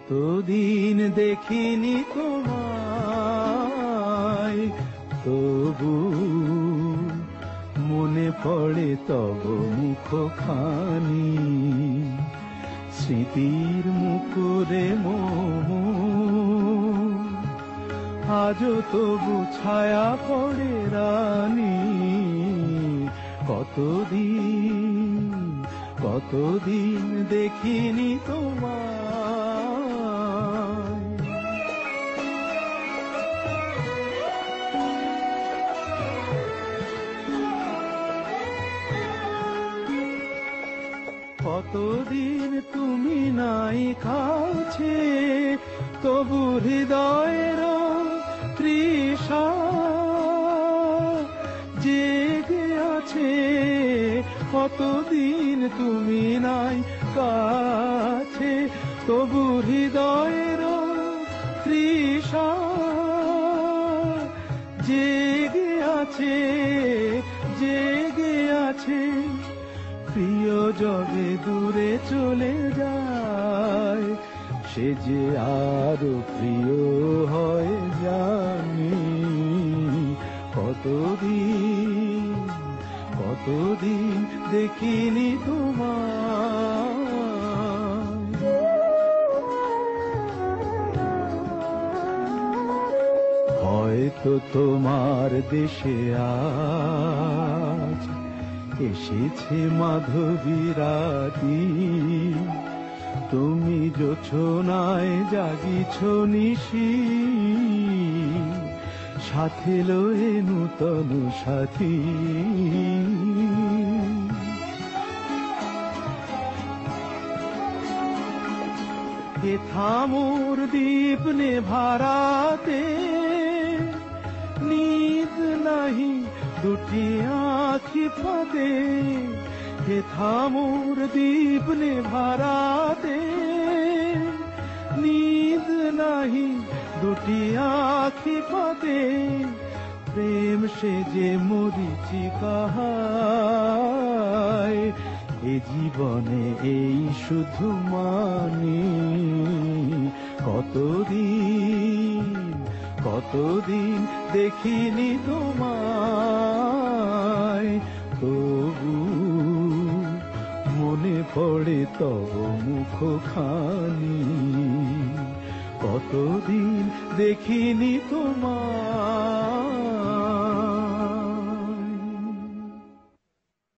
কতদিন দেখিনি তোমায়, তবু মনে পড়ে তব মুখখানি। স্মৃতির মুকুরে আজও তবু ছায়া পড়ে রানী। কতদিন দেখিনি তোমায়। কতদিন তুমি নাই কাছে, তবু হৃদয়ের তৃষা জেগে আছে। কতদিন তুমি নাই কাছে, তবু হৃদয়ের তৃষা জেগে আছে, জেগে আছে। প্রিয় জগে দূরে চলে যায়, সে যে আরো প্রিয় হয় জানি। কতদিন দেখিনি তোমায়। হয়তো তোমার দেশে আজ এসেছে মাধবী রাতি। তুমি জোছনায় জাগিছ নিশি, সাথে লয়ে নূতন সাথী। হে থামুর দীপ নেভারাতে, নিদ নাহি দুটি আঁখি ফাতে। হে থামুর দীপ নেভারাতে, নিদ নাহি দুটি আঁখি ফাতে। প্রেম সে যে মরীচিকা হায়, এ জীবনে এই শুধু মানি। কতদিন দেখিনি তোমায়, তবু মনে পড়ে তব মুখখানি। কতদিন দেখিনি তোমায়।